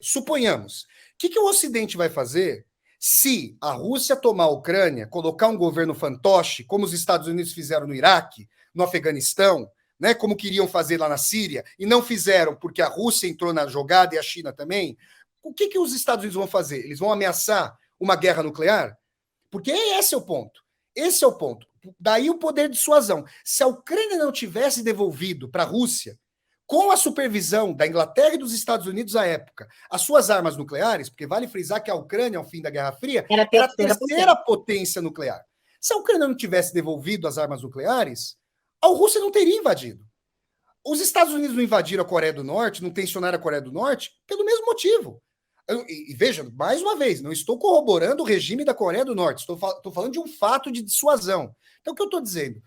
suponhamos, o que o Ocidente vai fazer se a Rússia tomar a Ucrânia, colocar um governo fantoche, como os Estados Unidos fizeram no Iraque, no Afeganistão, né, como queriam fazer lá na Síria, e não fizeram porque a Rússia entrou na jogada e a China também? O que os Estados Unidos vão fazer? Eles vão ameaçar uma guerra nuclear? Porque esse é o ponto. Esse é o ponto. Daí o poder de dissuasão. Se a Ucrânia não tivesse devolvido para a Rússia, com a supervisão da Inglaterra e dos Estados Unidos à época, as suas armas nucleares, porque vale frisar que a Ucrânia, ao fim da Guerra Fria, era a terceira potência nuclear. Se a Ucrânia não tivesse devolvido as armas nucleares, a Rússia não teria invadido. Os Estados Unidos não invadiram a Coreia do Norte, não tensionaram a Coreia do Norte, pelo mesmo motivo. E veja, mais uma vez, não estou corroborando o regime da Coreia do Norte, estou falando de um fato de dissuasão. Então, o que eu estou dizendo?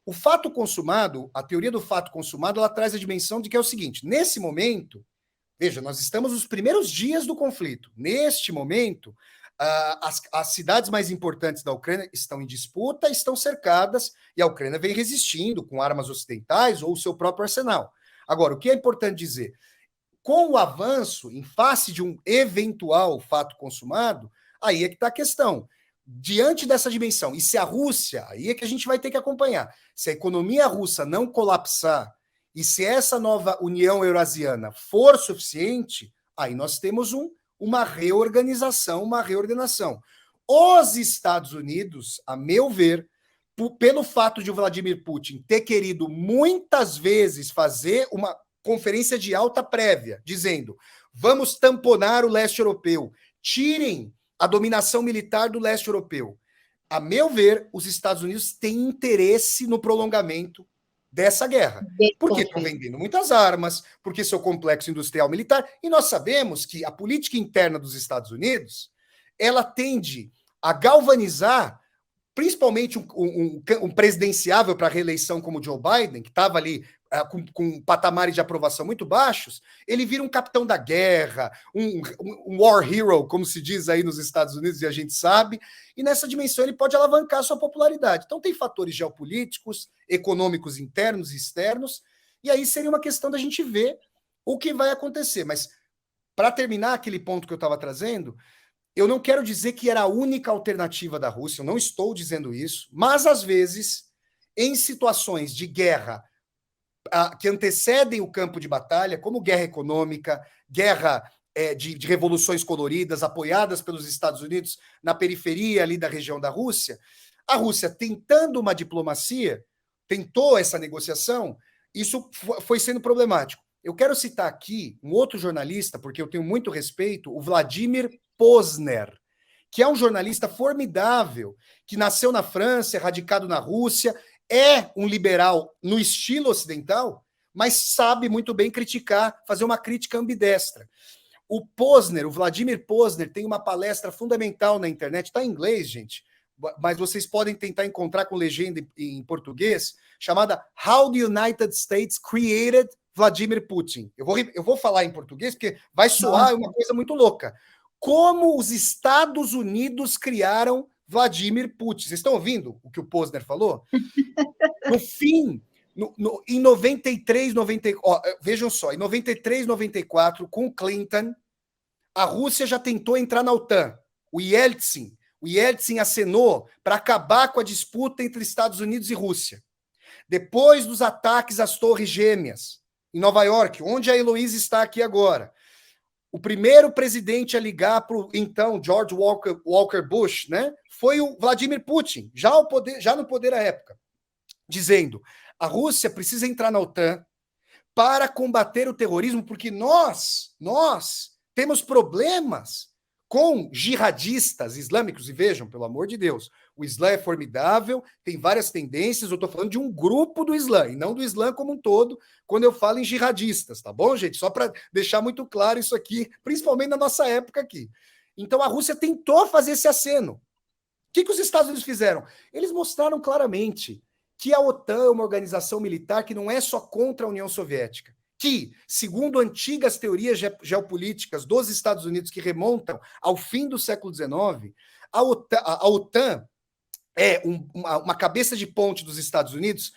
O fato consumado, a teoria do fato consumado, ela traz a dimensão de que é o seguinte: nesse momento, veja, nós estamos nos primeiros dias do conflito. Neste momento, as cidades mais importantes da Ucrânia estão em disputa, estão cercadas, e a Ucrânia vem resistindo com armas ocidentais ou o seu próprio arsenal. Agora, o que é importante dizer? Com o avanço, em face de um eventual fato consumado, aí é que está a questão. Diante dessa dimensão, e se a Rússia, aí é que a gente vai ter que acompanhar, se a economia russa não colapsar, e se essa nova União Eurasiana for suficiente, aí nós temos uma reorganização, uma reordenação. Os Estados Unidos, a meu ver, pelo fato de o Vladimir Putin ter querido muitas vezes fazer uma conferência de alta prévia, dizendo: vamos tamponar o leste europeu, tirem a dominação militar do leste europeu. A meu ver, os Estados Unidos têm interesse no prolongamento dessa guerra. Porque estão vendendo muitas armas, porque seu complexo industrial militar, e nós sabemos que a política interna dos Estados Unidos, ela tende a galvanizar principalmente um presidenciável para a reeleição como Joe Biden, que estava ali com patamares de aprovação muito baixos, ele vira um capitão da guerra, um war hero, como se diz aí nos Estados Unidos, e a gente sabe, e nessa dimensão ele pode alavancar sua popularidade. Então tem fatores geopolíticos, econômicos internos e externos, e aí seria uma questão da gente ver o que vai acontecer. Mas, para terminar aquele ponto que eu estava trazendo, eu não quero dizer que era a única alternativa da Rússia, eu não estou dizendo isso, mas às vezes, em situações de guerra que antecedem o campo de batalha, como guerra econômica, guerra de revoluções coloridas, apoiadas pelos Estados Unidos na periferia ali da região da Rússia, a Rússia tentando uma diplomacia, tentou essa negociação, isso foi sendo problemático. Eu quero citar aqui um outro jornalista, porque eu tenho muito respeito, o Vladimir Posner, que é um jornalista formidável, que nasceu na França, é radicado na Rússia, é um liberal no estilo ocidental, mas sabe muito bem criticar, fazer uma crítica ambidestra. O Posner, o Vladimir Posner, tem uma palestra fundamental na internet, está em inglês, gente, mas vocês podem tentar encontrar com legenda em português, chamada How the United States Created Vladimir Putin. Eu vou falar em português, porque vai soar uma coisa muito louca. Como os Estados Unidos criaram Vladimir Putin. Vocês estão ouvindo o que o Posner falou? No fim, em 93, 94, vejam só, em 93, 94, com Clinton, a Rússia já tentou entrar na OTAN. O Yeltsin acenou para acabar com a disputa entre Estados Unidos e Rússia. Depois dos ataques às Torres Gêmeas, em Nova York, onde a Heloísa está aqui agora, o primeiro presidente a ligar para o então George Walker Bush, né, foi o Vladimir Putin, já no poder à época, dizendo: a Rússia precisa entrar na OTAN para combater o terrorismo, porque nós temos problemas com jihadistas islâmicos. E vejam, pelo amor de Deus, o Islã é formidável, tem várias tendências, eu estou falando de um grupo do Islã, e não do Islã como um todo, quando eu falo em jihadistas, tá bom, gente? Só para deixar muito claro isso aqui, principalmente na nossa época aqui. Então a Rússia tentou fazer esse aceno. O que os Estados Unidos fizeram? Eles mostraram claramente que a OTAN é uma organização militar que não é só contra a União Soviética, que, segundo antigas teorias geopolíticas dos Estados Unidos que remontam ao fim do século XIX, a OTAN é uma cabeça de ponte dos Estados Unidos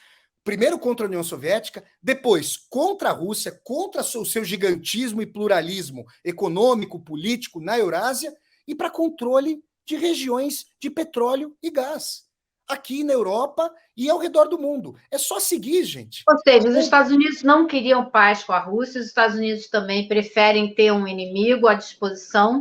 primeiro contra a União Soviética, depois contra a Rússia, contra o seu gigantismo e pluralismo econômico, político na Eurásia, e para controle de regiões de petróleo e gás, aqui na Europa e ao redor do mundo. É só seguir, gente. Ou seja, os Estados Unidos não queriam paz com a Rússia, os Estados Unidos também preferem ter um inimigo à disposição